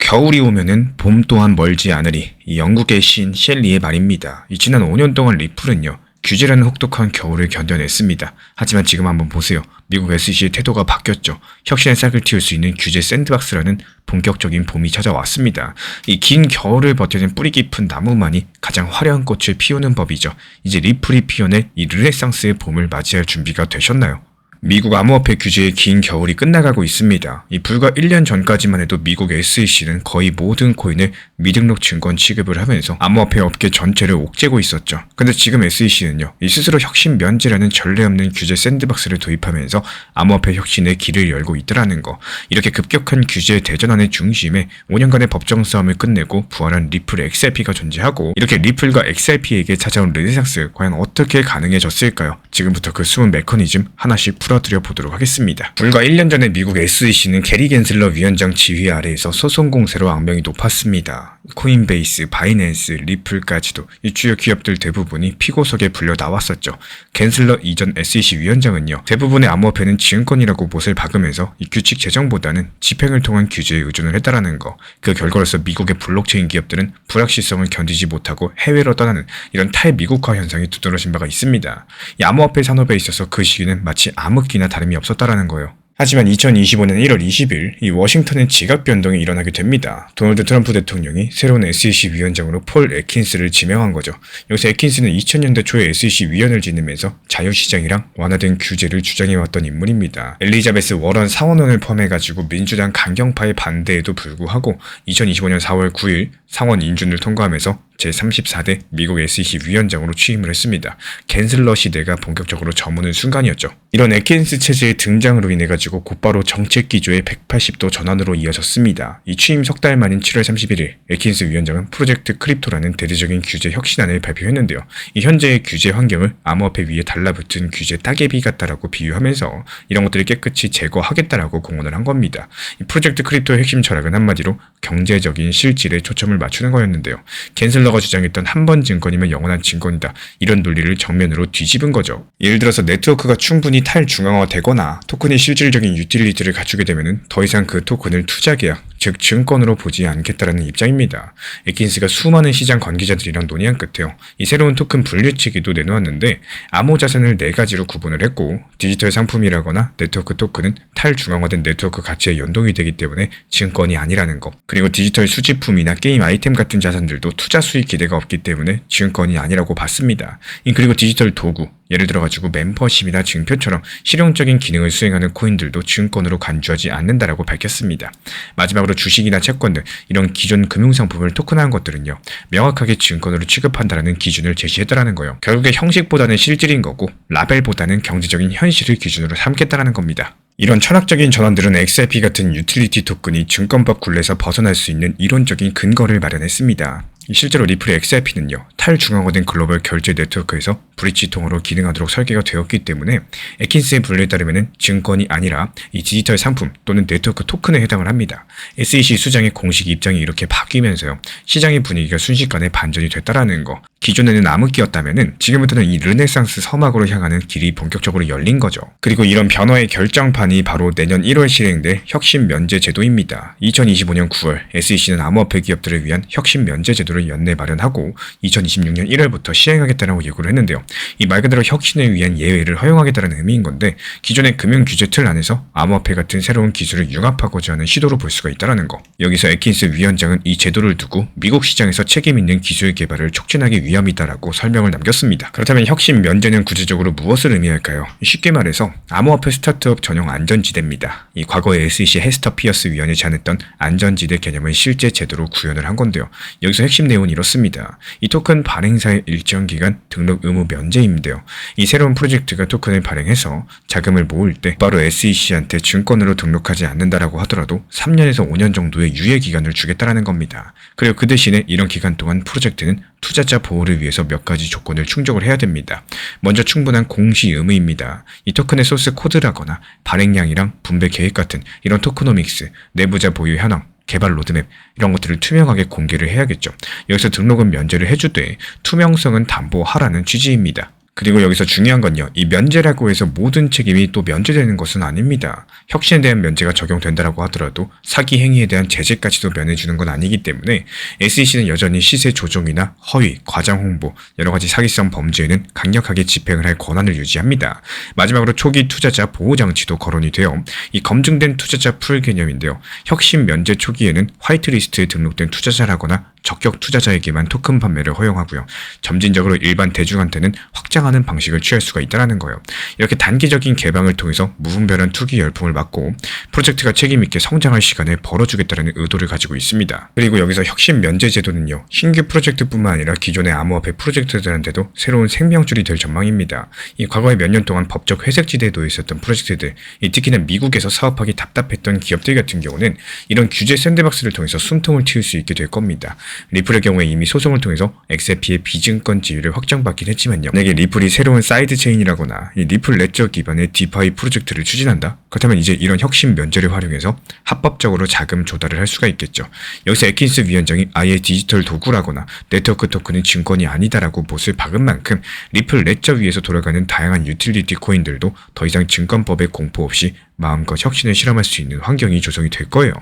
겨울이 오면은 봄 또한 멀지 않으리. 이 영국의 시인 셸리의 말입니다. 이 지난 5년 동안 리플은요, 규제라는 혹독한 겨울을 견뎌냈습니다. 하지만 지금 한번 보세요. 미국 SEC의 태도가 바뀌었죠. 혁신의 싹을 틔울 수 있는 규제 샌드박스라는 본격적인 봄이 찾아왔습니다. 이 긴 겨울을 버텨낸 뿌리 깊은 나무만이 가장 화려한 꽃을 피우는 법이죠. 이제 리플이 피어낼 이 르네상스의 봄을 맞이할 준비가 되셨나요? 미국 암호화폐 규제의 긴 겨울이 끝나가고 있습니다. 이 불과 1년 전까지만 해도 미국 SEC는 거의 모든 코인을 미등록 증권 취급을 하면서 암호화폐 업계 전체를 옥죄고 있었죠. 근데 지금 SEC는요, 이 스스로 혁신 면제라는 전례 없는 규제 샌드박스를 도입하면서 암호화폐 혁신의 길을 열고 있더라는 거. 이렇게 급격한 규제 대전환의 중심에 5년간의 법정 싸움을 끝내고 부활한 리플 XRP가 존재하고, 이렇게 리플과 XRP에게 찾아온 르네상스, 과연 어떻게 가능해졌을까요? 지금부터 그 숨은 메커니즘 하나씩 풀어드려 보도록 하겠습니다. 불과 1년 전에 미국 SEC는 게리 겐슬러 위원장 지휘 아래에서 소송 공세로 악명이 높았습니다. 코인베이스, 바이낸스, 리플까지도 이 주요 기업들 대부분이 피고석에 불려 나왔었죠. 겐슬러 이전 SEC 위원장은요, 대부분의 암호화폐는 지은권이라고 못을 박으면서 이 규칙 제정보다는 집행을 통한 규제에 의존을 했다라는 거. 그 결과로서 미국의 블록체인 기업들은 불확실성을 견디지 못하고 해외로 떠나는 이런 탈미국화 현상이 두드러진 바가 있습니다. 이 암호화폐 산업에 있어서 그 시기는 마치 암흑기나 다름이 없었다라는 거예요. 하지만 2025년 1월 20일 이 워싱턴엔 지각 변동이 일어나게 됩니다. 도널드 트럼프 대통령이 새로운 SEC 위원장으로 폴 애킨스를 지명한 거죠. 여기서 애킨스는 2000년대 초에 SEC 위원을 지내면서 자유시장이랑 완화된 규제를 주장해왔던 인물입니다. 엘리자베스 워런 상원원을 포함해가지고 민주당 강경파의 반대에도 불구하고 2025년 4월 9일 상원 인준을 통과하면서 제34대 미국 SEC 위원장으로 취임을 했습니다. 겐슬러 시대가 본격적으로 저무는 순간이었죠. 이런 애킨스 체제의 등장으로 인해가지고 곧바로 정책 기조의 180도 전환으로 이어졌습니다. 이 취임 석 달 만인 7월 31일 애킨스 위원장은 프로젝트 크립토라는 대대적인 규제 혁신안을 발표했는데요. 이 현재의 규제 환경을 암호화폐 위에 달라붙은 규제 따개비 같다라고 비유하면서 이런 것들을 깨끗이 제거하겠다라고 공언을 한 겁니다. 이 프로젝트 크립토의 핵심 철학은 한마디로 경제적인 실질에 초점을 맞추는 거였는데요. 겐슬러가 주장했던 한 번 증권이면 영원한 증권이다, 이런 논리를 정면으로 뒤집은 거죠. 예를 들어서 네트워크가 충분히 탈중앙화되거나 토큰이 실질적인 유틸리티를 갖추게 되면 더 이상 그 토큰을 투자계약, 즉 증권으로 보지 않겠다라는 입장입니다. 애킨스가 수많은 시장 관계자들이랑 논의한 끝에요, 이 새로운 토큰 분류치기도 내놓았는데 암호자산을 4가지로 구분을 했고, 디지털 상품이라거나 네트워크 토큰은 탈중앙화된 네트워크 가치에 연동이 되기 때문에 증권이 아니라는 거, 그리고 디지털 수집품이나 게임 아이템 같은 자산들도 투자 수익 기대가 없기 때문에 증권이 아니라고 봤습니다. 그리고 디지털 도구, 예를 들어가지고 멤버십이나 증표처럼 실용적인 기능을 수행하는 코인들도 증권으로 간주하지 않는다라고 밝혔습니다. 마지막으로 주식이나 채권 등 이런 기존 금융상품을 토큰화한 것들은요, 명확하게 증권으로 취급한다라는 기준을 제시했다라는 거예요. 결국에 형식보다는 실질인 거고 라벨보다는 경제적인 현실을 기준으로 삼겠다라는 겁니다. 이런 철학적인 전환들은 XRP 같은 유틸리티 토큰이 증권법 굴레에서 벗어날 수 있는 이론적인 근거를 마련했습니다. 실제로 리플의 XRP는요, 탈중앙화된 글로벌 결제 네트워크에서 브릿지통으로 기능하도록 설계가 되었기 때문에 애킨스의 분류에 따르면 증권이 아니라 이 디지털 상품 또는 네트워크 토큰에 해당을 합니다. SEC 수장의 공식 입장이 이렇게 바뀌면서요, 시장의 분위기가 순식간에 반전이 됐다라는 거. 기존에는 암흑기였다면은 지금부터는 이 르네상스 서막으로 향하는 길이 본격적으로 열린 거죠. 그리고 이런 변화의 결정판이 바로 내년 1월 실행될 혁신 면제 제도입니다. 2025년 9월 SEC는 암호화폐 기업들을 위한 혁신 면제 제도를 연내 마련하고 2026년 1월부터 시행하겠다라고 예고를 했는데요. 이 말 그대로 혁신을 위한 예외를 허용하겠다는 의미인 건데, 기존의 금융 규제 틀 안에서 암호화폐 같은 새로운 기술을 융합하고자 하는 시도로 볼 수가 있다는 거. 여기서 애킨스 위원장은 이 제도를 두고 미국 시장에서 책임 있는 기술 개발을 촉진하기 위함이다라고 설명을 남겼습니다. 그렇다면 혁신 면제는 구체적으로 무엇을 의미할까요? 쉽게 말해서 암호화폐 스타트업 전용 안전지대입니다. 이 과거에 SEC 헤스터 피어스 위원이 제안했던 안전지대 개념을 실제 제도로 구현을 한 건데요. 여기서 핵심 내용은 이렇습니다. 이 토큰 발행사의 일정 기간 등록 의무 면제인데요. 이 새로운 프로젝트가 토큰을 발행해서 자금을 모을 때 바로 SEC한테 증권으로 등록하지 않는다라고 하더라도 3년에서 5년 정도의 유예 기간을 주겠다라는 겁니다. 그리고 그 대신에 이런 기간 동안 프로젝트는 투자자 보호를 위해서 몇 가지 조건을 충족을 해야 됩니다. 먼저 충분한 공시 의무입니다. 이 토큰의 소스 코드라거나 발행량이랑 분배 계획 같은 이런 토크노믹스, 내부자 보유 현황, 개발 로드맵 이런 것들을 투명하게 공개를 해야겠죠. 여기서 등록은 면제를 해주되 투명성은 담보하라는 취지입니다. 그리고 여기서 중요한 건요. 이 면제라고 해서 모든 책임이 또 면제되는 것은 아닙니다. 혁신에 대한 면제가 적용된다라고 하더라도 사기 행위에 대한 제재까지도 면해주는 건 아니기 때문에 SEC는 여전히 시세 조종이나 허위, 과장 홍보, 여러 가지 사기성 범죄에는 강력하게 집행을 할 권한을 유지합니다. 마지막으로 초기 투자자 보호 장치도 거론이 돼요. 이 검증된 투자자 풀 개념인데요. 혁신 면제 초기에는 화이트리스트에 등록된 투자자라거나 적격 투자자에게만 토큰 판매를 허용하고요. 점진적으로 일반 대중한테는 확장하는 방식을 취할 수가 있다는 거예요. 이렇게 단기적인 개방을 통해서 무분별한 투기 열풍을 막고 프로젝트가 책임있게 성장할 시간을 벌어주겠다는 의도를 가지고 있습니다. 그리고 여기서 혁신 면제 제도는요. 신규 프로젝트뿐만 아니라 기존의 암호화폐 프로젝트들한테도 새로운 생명줄이 될 전망입니다. 이 과거에 몇 년 동안 법적 회색지대에 놓여 있었던 프로젝트들, 특히나 미국에서 사업하기 답답했던 기업들 같은 경우는 이런 규제 샌드박스를 통해서 숨통을 틔울 수 있게 될 겁니다. 리플의 경우에 이미 소송을 통해서 XRP의 비증권 지위를 확정받긴 했지만요. 만약에 리플이 새로운 사이드 체인이라거나 이 리플 레저 기반의 디파이 프로젝트를 추진한다? 그렇다면 이제 이런 혁신 면제를 활용해서 합법적으로 자금 조달을 할 수가 있겠죠. 여기서 에킨스 위원장이 아예 디지털 도구라거나 네트워크 토큰은 증권이 아니다라고 못을 박은 만큼 리플 레저 위에서 돌아가는 다양한 유틸리티 코인들도 더 이상 증권법의 공포 없이 마음껏 혁신을 실험할 수 있는 환경이 조성이 될 거예요.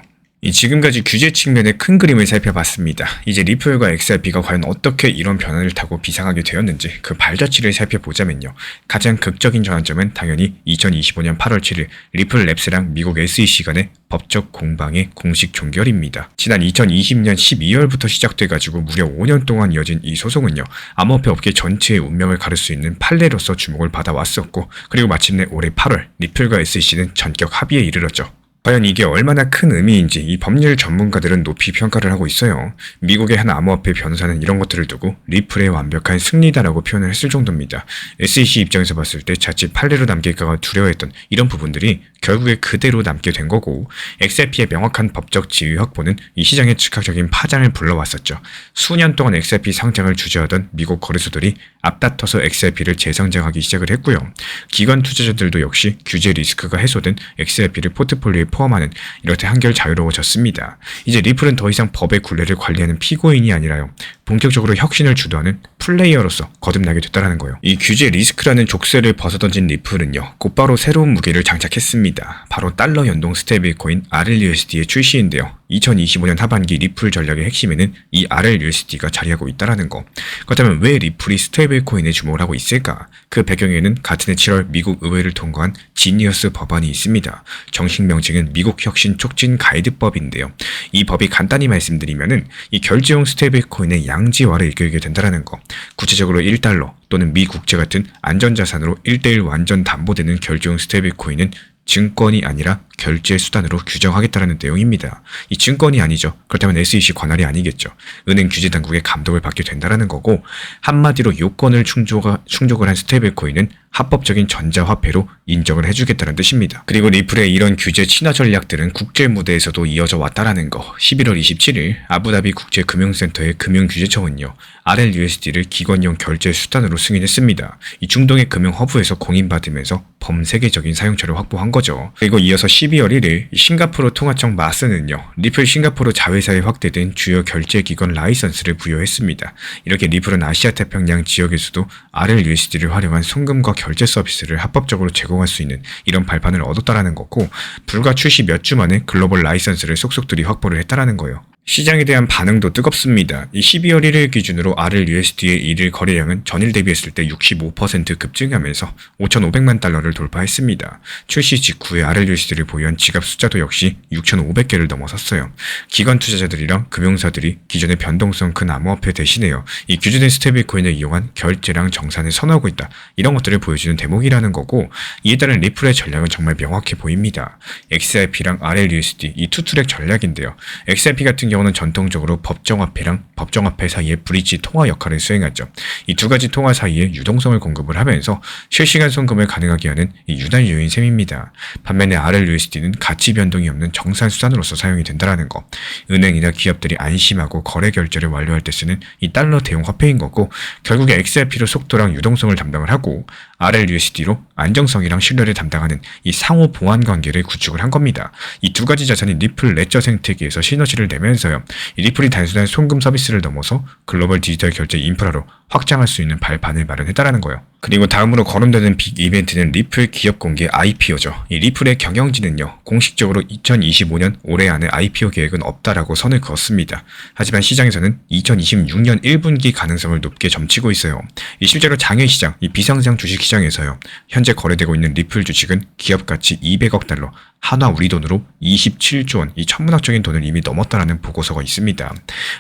지금까지 규제 측면의 큰 그림을 살펴봤습니다. 이제 리플과 XRP가 과연 어떻게 이런 변화를 타고 비상하게 되었는지 그 발자취를 살펴보자면요. 가장 극적인 전환점은 당연히 2025년 8월 7일 리플 랩스랑 미국 SEC 간의 법적 공방의 공식 종결입니다. 지난 2020년 12월부터 시작돼가지고 무려 5년 동안 이어진 이 소송은요. 암호화폐 업계 전체의 운명을 가를 수 있는 판례로서 주목을 받아왔었고 그리고 마침내 올해 8월 리플과 SEC는 전격 합의에 이르렀죠. 과연 이게 얼마나 큰 의미인지 이 법률 전문가들은 높이 평가를 하고 있어요. 미국의 한 암호화폐 변호사는 이런 것들을 두고 리플의 완벽한 승리다라고 표현을 했을 정도입니다. SEC 입장에서 봤을 때 자칫 판례로 남길까가 두려워했던 이런 부분들이 결국에 그대로 남게 된 거고 XRP의 명확한 법적 지위 확보는 이 시장의 즉각적인 파장을 불러왔었죠. 수년 동안 XRP 상장을 주저하던 미국 거래소들이 앞다퉈서 XRP를 재상장하기 시작을 했고요. 기관 투자자들도 역시 규제 리스크가 해소된 XRP를 포트폴리오에 포함하는 이렇게 한결 자유로워졌습니다. 이제 리플은 더 이상 법의 굴레를 관리하는 피고인이 아니라요. 본격적으로 혁신을 주도하는 플레이어로서 거듭나게 됐다는 거예요. 이 규제 리스크라는 족쇄를 벗어던진 리플은요. 곧바로 새로운 무기를 장착했습니다. 바로 달러 연동 스테이블코인 RLUSD의 출시인데요. 2025년 하반기 리플 전략의 핵심에는 이 RLUSD가 자리하고 있다는 거. 그렇다면 왜 리플이 스테이블코인에 주목을 하고 있을까? 그 배경에는 같은 해 7월 미국 의회를 통과한 지니어스 법안이 있습니다. 정식 명칭은 미국 혁신 촉진 가이드법인데요. 이 법이 간단히 말씀드리면은 이 결제용 스테이블코인의 양지화를 이끌게 된다는 거. 구체적으로 1달러 또는 미 국채 같은 안전자산으로 1:1 완전 담보되는 결제용 스테이블코인은 증권이 아니라 결제 수단으로 규정하겠다는 내용입니다. 이 증권이 아니죠. 그렇다면 SEC 관할이 아니겠죠. 은행 규제 당국의 감독을 받게 된다는 거고 한마디로 요건을 충족을 한 스테이블코인은 합법적인 전자화폐로 인정을 해주겠다는 뜻입니다. 그리고 리플의 이런 규제 친화 전략들은 국제 무대에서도 이어져 왔다라는 거. 11월 27일 아부다비 국제금융센터의 금융규제청은요. RLUSD를 기관용 결제 수단으로 승인했습니다. 이 중동의 금융 허브에서 공인받으면서 범세계적인 사용처를 확보한 거죠. 그리고 이어서 12월 1일 싱가포르 통화청 마스는요. 리플 싱가포르 자회사에 확대된 주요 결제기관 라이선스를 부여했습니다. 이렇게 리플은 아시아 태평양 지역에서도 RLUSD를 활용한 송금과 결제 서비스를 합법적으로 제공할 수 있는 이런 발판을 얻었다라는 거고 불과 출시 몇 주 만에 글로벌 라이선스를 속속들이 확보를 했다라는 거예요. 시장에 대한 반응도 뜨겁습니다. 이 12월 1일 기준으로 RLUSD의 일일 거래량은 전일 대비했을 때 65% 급증하면서 5,500만 달러를 돌파했습니다. 출시 직후에 RLUSD를 보유한 지갑 숫자도 역시 6,500개를 넘어섰어요. 기관 투자자들이랑 금융사들이 기존의 변동성 큰 암호화폐 대신에요. 이 규제된 스테이블코인을 이용한 결제량 정산을 선호하고 있다. 이런 것들을 보여주는 대목이라는 거고 이에 따른 리플의 전략은 정말 명확해 보입니다. XRP랑 RLUSD 이 투트랙 전략인데요. XRP 같은 경우는 전통적으로 법정화폐랑 법정화폐 사이의 브릿지 통화 역할을 수행하죠. 이 두 가지 통화 사이에 유동성을 공급을 하면서 실시간 송금을 가능하게 하는 이 유달 요인 셈입니다. 반면에 RLUSD는 가치 변동이 없는 정산 수단으로서 사용이 된다는 거. 은행이나 기업들이 안심하고 거래 결제를 완료할 때 쓰는 이 달러 대용 화폐인 거고 결국에 XRP로 속도랑 유동성을 담당을 하고 RLUSD로 안정성이랑 신뢰를 담당하는 이 상호 보완 관계를 구축을 한 겁니다. 이 두 가지 자산이 리플 레저 생태계에서 시너지를 내면서요. 이 리플이 단순한 송금 서비스를 넘어서 글로벌 디지털 결제 인프라로 확장할 수 있는 발판을 마련했다라는 거예요. 그리고 다음으로 거론되는 빅 이벤트는 리플 기업 공개 IPO죠. 이 리플의 경영진은요, 공식적으로 2025년 올해 안에 IPO 계획은 없다라고 선을 그었습니다. 하지만 시장에서는 2026년 1분기 가능성을 높게 점치고 있어요. 이 실제로 장외시장, 이 비상장 주식시장에서요, 현재 거래되고 있는 리플 주식은 기업 가치 200억 달러, 한화 우리 돈으로 27조 원, 이 천문학적인 돈을 이미 넘었다라는 보고서가 있습니다.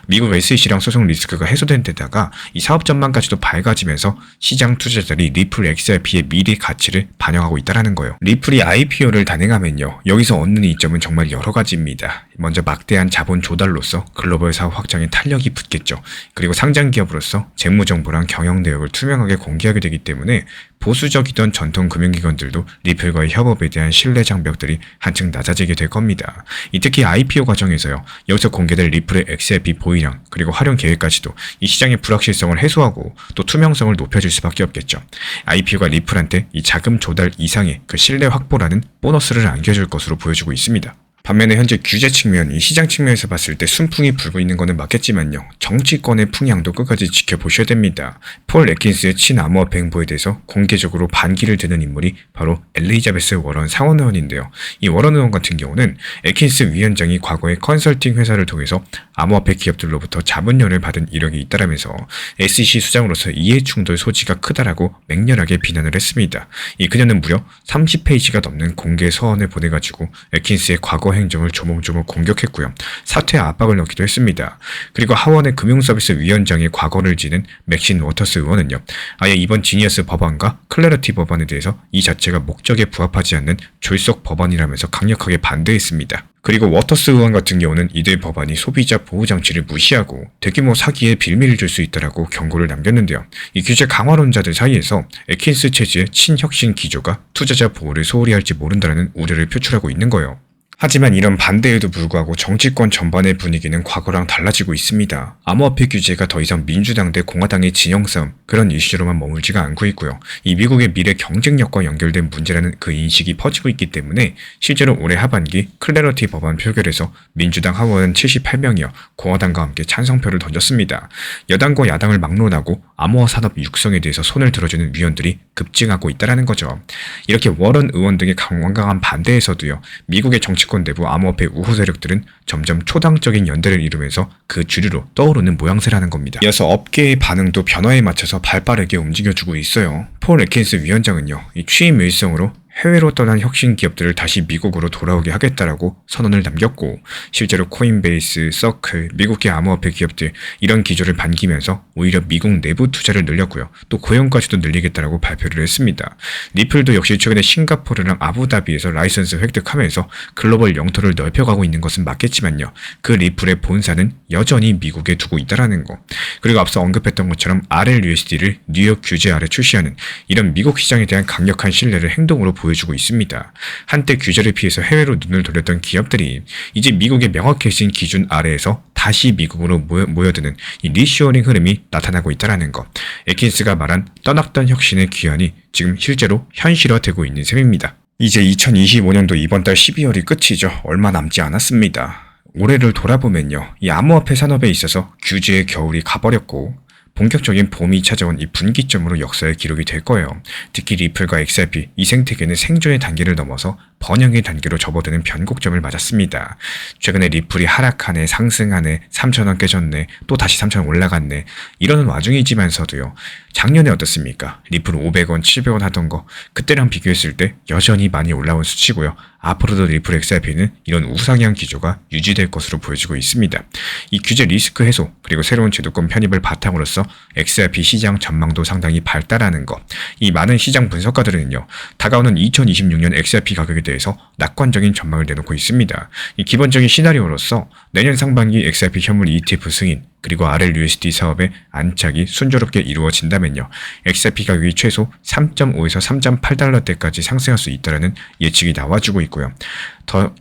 미국 SEC랑 소송 리스크가 해소된 데다가 이 사업 전망까지도 밝아지면서 시장 투자자들이 리플 XRP의 미래 가치를 반영하고 있다는 거예요. 리플이 IPO를 단행하면요, 여기서 얻는 이점은 정말 여러 가지입니다. 먼저 막대한 자본 조달로서 글로벌 사업 확장에 탄력이 붙겠죠. 그리고 상장 기업으로서 재무 정보랑 경영 내역을 투명하게 공개하게 되기 때문에 보수적이던 전통 금융기관들도 리플과의 협업에 대한 신뢰 장벽들이 한층 낮아지게 될 겁니다. 특히 IPO 과정에서요, 여기서 공개될 리플의 XRP 보유량 그리고 활용 계획까지도 이 시장의 불확실성을 해소하고 또 투명성을 높여줄 수밖에 없겠죠. IPO가 리플한테 이 자금 조달 이상의 그 신뢰 확보라는 보너스를 안겨줄 것으로 보여지고 있습니다. 반면에 현재 규제 측면, 이 시장 측면에서 봤을 때 순풍이 불고 있는 것은 맞겠지만요, 정치권의 풍향도 끝까지 지켜보셔야 됩니다. 폴 애킨스의 친암호화폐 행보에 대해서 공개적으로 반기를 드는 인물이 바로 엘리자베스 워런 상원 의원인데요. 이 워런 의원 같은 경우는 애킨스 위원장이 과거에 컨설팅 회사를 통해서 암호화폐 기업들로부터 자문료를 받은 이력이 있다라면서 SEC 수장으로서 이해충돌 소지가 크다라고 맹렬하게 비난을 했습니다. 그녀는 무려 30페이지가 넘는 공개 서원을 보내가지고 애킨스의 과거 행정을 조목조목 공격했고요. 사퇴 압박을 넣기도 했습니다. 그리고 하원의 금융서비스 위원장의 과거를 지닌 맥신 워터스 의원은요, 아예 이번 지니어스 법안과 클래러티 법안에 대해서 이 자체가 목적에 부합하지 않는 졸속 법안이라면서 강력하게 반대했습니다. 그리고 워터스 의원 같은 경우는 이들 법안이 소비자 보호장치를 무시하고 대규모 사기에 빌미를 줄 수 있다라고 경고를 남겼는데요. 이 규제 강화론자들 사이에서 애킨스 체제의 친혁신 기조가 투자자 보호를 소홀히 할지 모른다는 우려를 표출하고 있는 거예요. 하지만 이런 반대에도 불구하고 정치권 전반의 분위기는 과거랑 달라지고 있습니다. 암호화폐 규제가 더 이상 민주당 대 공화당의 진영 싸움, 그런 이슈로만 머물지가 않고 있고요. 이 미국의 미래 경쟁력과 연결된 문제라는 그 인식이 퍼지고 있기 때문에 실제로 올해 하반기 클래러티 법안 표결에서 민주당 하원은 78명이어 공화당과 함께 찬성표를 던졌습니다. 여당과 야당을 막론하고 암호화 산업 육성에 대해서 손을 들어주는 위원들이 급증하고 있다는 거죠. 이렇게 워런 의원 등의 강한 반대에서도요, 미국의 정치권 내부 암호화폐 우호 세력들은 점점 초당적인 연대를 이루면서 그 주류로 떠오르는 모양새라는 겁니다. 이어서 업계의 반응도 변화에 맞춰서 발빠르게 움직여주고 있어요. 폴 애킨스 위원장은요, 이 취임 일성으로 해외로 떠난 혁신 기업들을 다시 미국으로 돌아오게 하겠다라고 선언을 남겼고, 실제로 코인베이스, 서클, 미국계 암호화폐 기업들 이런 기조를 반기면서 오히려 미국 내부 투자를 늘렸고요. 또 고용까지도 늘리겠다라고 발표를 했습니다. 리플도 역시 최근에 싱가포르랑 아부다비에서 라이선스 획득하면서 글로벌 영토를 넓혀가고 있는 것은 맞겠지만요, 그 리플의 본사는 여전히 미국에 두고 있다라는 거. 그리고 앞서 언급했던 것처럼 RLUSD를 뉴욕 규제 아래 출시하는 이런 미국 시장에 대한 강력한 신뢰를 행동으로 보여주고 있습니다. 한때 규제를 피해서 해외로 눈을 돌렸던 기업들이 이제 미국의 명확해진 기준 아래에서 다시 미국으로 모여드는 이 리쇼어링 흐름이 나타나고 있다는 것. 애킨스가 말한 떠났던 혁신의 기한이 지금 실제로 현실화되고 있는 셈입니다. 이제 2025년도 이번 달 12월이 끝이죠. 얼마 남지 않았습니다. 올해를 돌아보면요, 이 암호화폐 산업에 있어서 규제의 겨울이 가버렸고 본격적인 봄이 찾아온 이 분기점으로 역사의 기록이 될 거예요. 특히 리플과 XRP, 이 생태계는 생존의 단계를 넘어서 번영의 단계로 접어드는 변곡점을 맞았습니다. 최근에 리플이 하락하네, 상승하네, 3,000원 깨졌네, 또 다시 3,000원 올라갔네, 이러는 와중이지만서도요, 작년에 어떻습니까? 리플 500원, 700원 하던 거 그때랑 비교했을 때 여전히 많이 올라온 수치고요. 앞으로도 리플 XRP는 이런 우상향 기조가 유지될 것으로 보여지고 있습니다. 이 규제 리스크 해소 그리고 새로운 제도권 편입을 바탕으로서 XRP 시장 전망도 상당히 발달하는 것. 이 많은 시장 분석가들은요, 다가오는 2026년 XRP 가격에 대해서 낙관적인 전망을 내놓고 있습니다. 이 기본적인 시나리오로서 내년 상반기 XRP 현물 ETF 승인 그리고 RLUSD 사업의 안착이 순조롭게 이루어진다면요, XRP 가격이 최소 3.5에서 3.8달러대까지 상승할 수 있다는 예측이 나와주고 있고요.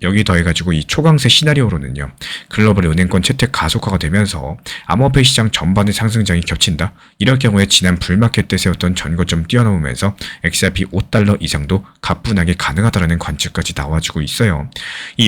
여기 더해가지고 이 초강세 시나리오로는요, 글로벌 은행권 채택 가속화가 되면서 암호화폐 시장 전반의 상승장이 겹친다. 이럴 경우에 지난 불마켓 때 세웠던 전고점 뛰어넘으면서 XRP 5달러 이상도 가뿐하게 가능하다라는 관측까지 나와주고 있어요.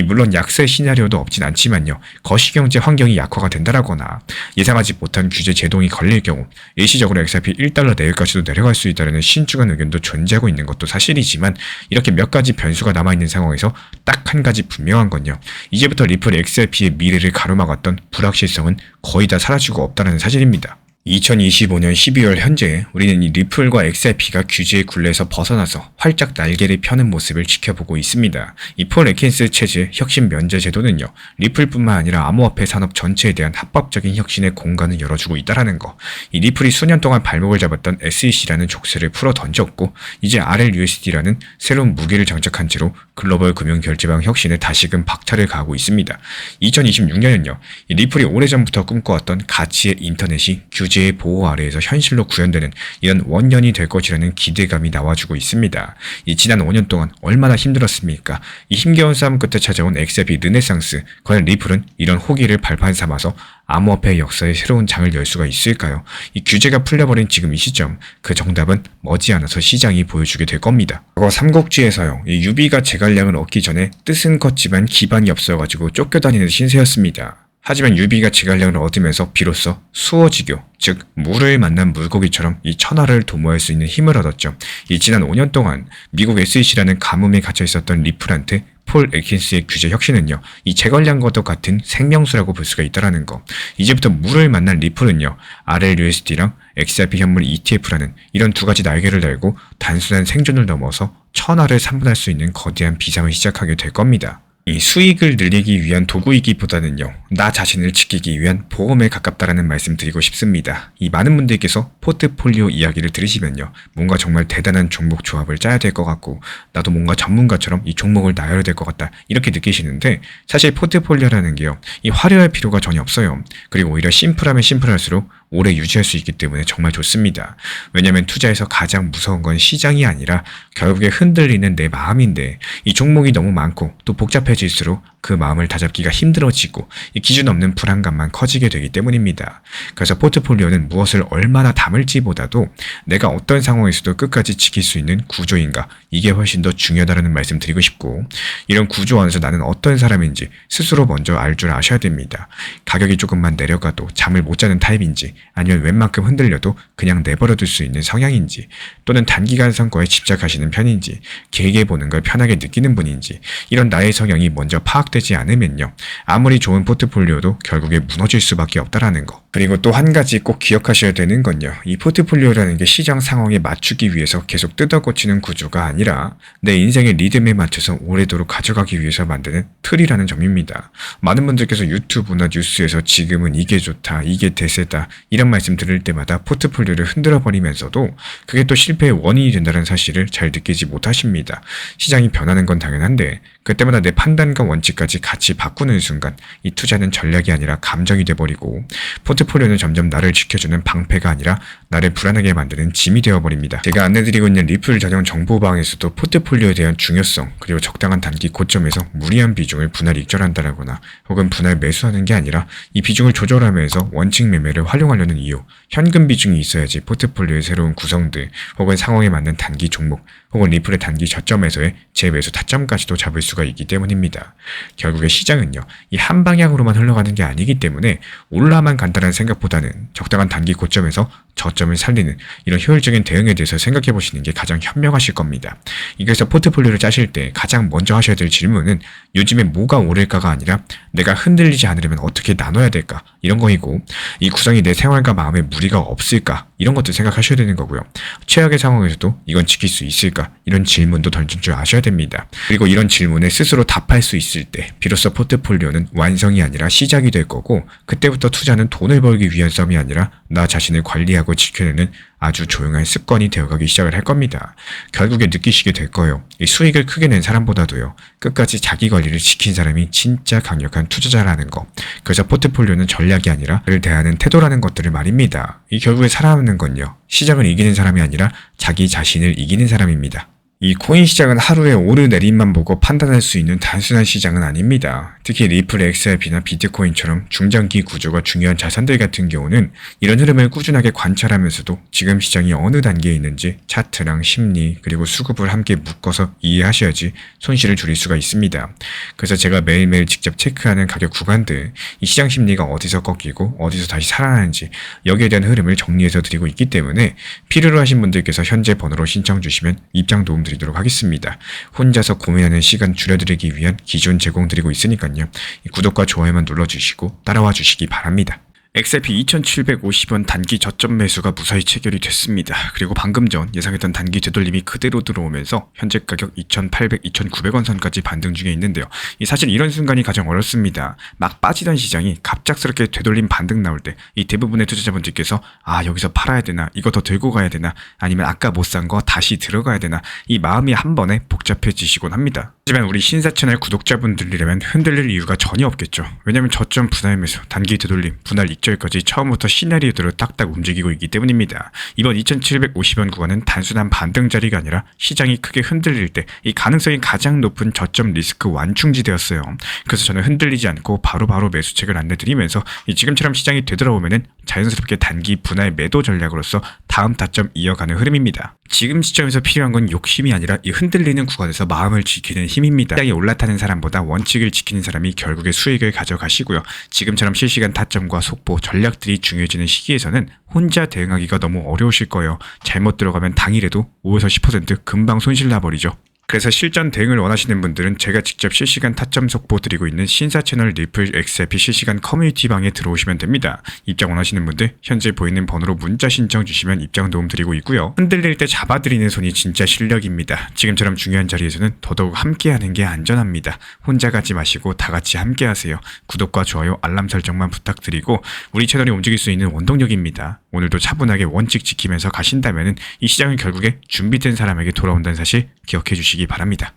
물론 약세 시나리오도 없진 않지만요, 거시경제 환경이 약화가 된다라거나 예상하지 못한 규제 제동이 걸릴 경우 일시적으로 XRP 1달러 내외까지도 내려갈 수 있다는 신중한 의견도 존재하고 있는 것도 사실이지만, 이렇게 몇 가지 변수가 남아있는 상황에서 딱 한 가지 분명한 건요, 이제부터 리플 XRP의 미래를 가로막았던 불확실성은 거의 다 사라지고 없다는 사실입니다. 2025년 12월 현재 우리는 이 리플과 XRP가 규제의 굴레에서 벗어나서 활짝 날개를 펴는 모습을 지켜보고 있습니다. 이 폴 애킨스 체제 혁신 면제 제도는요, 리플뿐만 아니라 암호화폐 산업 전체에 대한 합법적인 혁신의 공간을 열어주고 있다는 거. 이 리플이 수년 동안 발목을 잡았던 SEC라는 족쇄를 풀어 던졌고, 이제 RLUSD라는 새로운 무기를 장착한 채로 글로벌 금융 결제방 혁신에 다시금 박차를 가하고 있습니다. 2026년은요, 이 리플이 오래전부터 꿈꿔왔던 가치의 인터넷이 규제의 보호 아래에서 현실로 구현되는 이런 원년이 될 것이라는 기대감이 나와주고 있습니다. 지난 5년 동안 얼마나 힘들었습니까? 이 힘겨운 싸움 끝에 찾아온 XRP 르네상스, 과연 리플은 이런 호기를 발판 삼아서 암호화폐 역사의 새로운 장을 열 수가 있을까요? 규제가 풀려버린 지금 이 시점, 그 정답은 머지않아서 시장이 보여주게 될 겁니다. 과거 삼국지에서요, 유비가 제갈량을 얻기 전에 뜻은 컸지만 기반이 없어가지고 쫓겨다니는 신세였습니다. 하지만 유비가 제갈량을 얻으면서 비로소 수어지교, 즉 물을 만난 물고기처럼 이 천하를 도모할 수 있는 힘을 얻었죠. 지난 5년 동안 미국 SEC라는 가뭄에 갇혀 있었던 리플한테 폴 애킨스의 규제 혁신은요, 이 제갈량과도 같은 생명수라고 볼 수가 있다라는 거. 이제부터 물을 만난 리플은요, RLUSD랑 XRP 현물 ETF라는 이런 두 가지 날개를 달고 단순한 생존을 넘어서 천하를 산분할 수 있는 거대한 비상을 시작하게 될 겁니다. 수익을 늘리기 위한 도구이기보다는요, 나 자신을 지키기 위한 보험에 가깝다라는 말씀 드리고 싶습니다. 많은 분들께서 포트폴리오 이야기를 들으시면요, 뭔가 정말 대단한 종목 조합을 짜야 될 것 같고, 나도 뭔가 전문가처럼 이 종목을 나열해야 될 것 같다, 이렇게 느끼시는데, 사실 포트폴리오라는 게요, 화려할 필요가 전혀 없어요. 그리고 오히려 심플하면 심플할수록 오래 유지할 수 있기 때문에 정말 좋습니다. 왜냐면 투자에서 가장 무서운 건 시장이 아니라 결국에 흔들리는 내 마음인데, 이 종목이 너무 많고 또 복잡해질수록 그 마음을 다잡기가 힘들어지고 이 기준 없는 불안감만 커지게 되기 때문입니다. 그래서 포트폴리오는 무엇을 얼마나 담을지보다도 내가 어떤 상황에서도 끝까지 지킬 수 있는 구조인가, 이게 훨씬 더 중요하다는 말씀 드리고 싶고, 이런 구조 안에서 나는 어떤 사람인지 스스로 먼저 알 줄 아셔야 됩니다. 가격이 조금만 내려가도 잠을 못 자는 타입인지, 아니면 웬만큼 흔들려도 그냥 내버려둘 수 있는 성향인지, 또는 단기간 성과에 집착하시는 편인지, 길게 보는 걸 편하게 느끼는 분인지, 이런 나의 성향이 먼저 파악되지 않으면요, 아무리 좋은 포트폴리오도 결국에 무너질 수밖에 없다라는 거. 그리고 또 한 가지 꼭 기억하셔야 되는 건요, 이 포트폴리오라는 게 시장 상황에 맞추기 위해서 계속 뜯어고치는 구조가 아니라 내 인생의 리듬에 맞춰서 오래도록 가져가기 위해서 만드는 틀이라는 점입니다. 많은 분들께서 유튜브나 뉴스에서 지금은 이게 좋다, 이게 대세다, 이런 말씀 들을 때마다 포트폴리오를 흔들어 버리면서도 그게 또 실패의 원인이 된다는 사실을 잘 느끼지 못하십니다. 시장이 변하는 건 당연한데 그때마다 내 판단과 원칙까지 같이 바꾸는 순간 이 투자는 전략이 아니라 감정이 돼버리고, 포트폴리오는 점점 나를 지켜주는 방패가 아니라 나를 불안하게 만드는 짐이 되어버립니다. 제가 안내드리고 있는 리플 전용 정보방에서도 포트폴리오에 대한 중요성, 그리고 적당한 단기 고점에서 무리한 비중을 분할 익절한다거나 혹은 분할 매수하는 게 아니라 이 비중을 조절하면서 원칙 매매를 활용하려는 이유, 현금 비중이 있어야지 포트폴리오의 새로운 구성들 혹은 상황에 맞는 단기 종목 혹은 리플의 단기 저점에서의 재매수 타점까지도 잡을 수가 있기 때문입니다. 결국에 시장은요, 이 한 방향으로만 흘러가는 게 아니기 때문에 올라만 간다는 생각보다는 적당한 단기 고점에서 저점을 살리는 이런 효율적인 대응에 대해서 생각해 보시는 게 가장 현명하실 겁니다. 그래서 포트폴리오를 짜실 때 가장 먼저 하셔야 될 질문은 요즘에 뭐가 오를까가 아니라 내가 흔들리지 않으려면 어떻게 나눠야 될까, 이런 거이고, 이 구성이 내 생활과 마음에 무리가 없을까, 이런 것도 생각하셔야 되는 거고요. 최악의 상황에서도 이건 지킬 수 있을까, 이런 질문도 던질 줄 아셔야 됩니다. 그리고 이런 질문에 스스로 답할 수 있을 때 비로소 포트폴리오는 완성이 아니라 시작이 될 거고, 그때부터 투자는 돈을 벌기 위한 싸움이 아니라 나 자신을 관리하고 지켜내는 아주 조용한 습관이 되어가기 시작을 할 겁니다. 결국에 느끼시게 될 거예요. 이 수익을 크게 낸 사람보다도요, 끝까지 자기 관리를 지킨 사람이 진짜 강력한 투자자라는 거. 그래서 포트폴리오는 전략이 아니라 그를 대하는 태도라는 것들을 말입니다. 이 결국에 살아남는 건요, 시장을 이기는 사람이 아니라 자기 자신을 이기는 사람입니다. 이 코인 시장은 하루의 오르내림만 보고 판단할 수 있는 단순한 시장은 아닙니다. 특히 리플, XRP나 비트코인처럼 중장기 구조가 중요한 자산들 같은 경우는 이런 흐름을 꾸준하게 관찰하면서도 지금 시장이 어느 단계에 있는지 차트랑 심리 그리고 수급을 함께 묶어서 이해하셔야지 손실을 줄일 수가 있습니다. 그래서 제가 매일매일 직접 체크하는 가격 구간들, 이 시장 심리가 어디서 꺾이고 어디서 다시 살아나는지 여기에 대한 흐름을 정리해서 드리고 있기 때문에 필요로 하신 분들께서 현재 번호로 신청 주시면 입장 도움 드리도록 하겠습니다. 혼자서 고민하는 시간 줄여드리기 위한 기준 제공드리고 있으니까요. 구독과 좋아요만 눌러주시고 따라와 주시기 바랍니다. XRP 2,750원 단기 저점 매수가 무사히 체결이 됐습니다. 그리고 방금 전 예상했던 단기 되돌림이 그대로 들어오면서 현재 가격 2,800, 2,900원 선까지 반등 중에 있는데요. 사실 이런 순간이 가장 어렵습니다. 막 빠지던 시장이 갑작스럽게 되돌림 반등 나올 때 이 대부분의 투자자분들께서 여기서 팔아야 되나, 이거 더 들고 가야 되나, 아니면 아까 못 산 거 다시 들어가야 되나, 이 마음이 한 번에 복잡해지시곤 합니다. 하지만 우리 신사 채널 구독자분들이라면 흔들릴 이유가 전혀 없겠죠. 왜냐면 저점 분할 매수, 단기 되돌림, 분할 익절까지 처음부터 시나리오대로 딱딱 움직이고 있기 때문입니다. 이번 2,750원 구간은 단순한 반등 자리가 아니라 시장이 크게 흔들릴 때 이 가능성이 가장 높은 저점 리스크 완충지대였어요. 그래서 저는 흔들리지 않고 바로바로 매수책을 안내드리면서 지금처럼 시장이 되돌아오면은 자연스럽게 단기 분할 매도 전략으로서 다음 타점 이어가는 흐름입니다. 지금 시점에서 필요한 건 욕심이 아니라 이 흔들리는 구간에서 마음을 지키는 힘입니다. 시장이 올라타는 사람보다 원칙을 지키는 사람이 결국에 수익을 가져가시고요. 지금처럼 실시간 타점과 속보, 전략들이 중요해지는 시기에서는 혼자 대응하기가 너무 어려우실 거예요. 잘못 들어가면 당일에도 5에서 10% 금방 손실 나버리죠. 그래서 실전 대응을 원하시는 분들은 제가 직접 실시간 타점 속보 드리고 있는 신사 채널 리플 XRP 실시간 커뮤니티 방에 들어오시면 됩니다. 입장 원하시는 분들 현재 보이는 번호로 문자 신청 주시면 입장 도움 드리고 있고요. 흔들릴 때 잡아드리는 손이 진짜 실력입니다. 지금처럼 중요한 자리에서는 더더욱 함께하는 게 안전합니다. 혼자 가지 마시고 다 같이 함께하세요. 구독과 좋아요, 알람 설정만 부탁드리고 우리 채널이 움직일 수 있는 원동력입니다. 오늘도 차분하게 원칙 지키면서 가신다면 이 시장은 결국에 준비된 사람에게 돌아온다는 사실 기억해 주시기 바랍니다.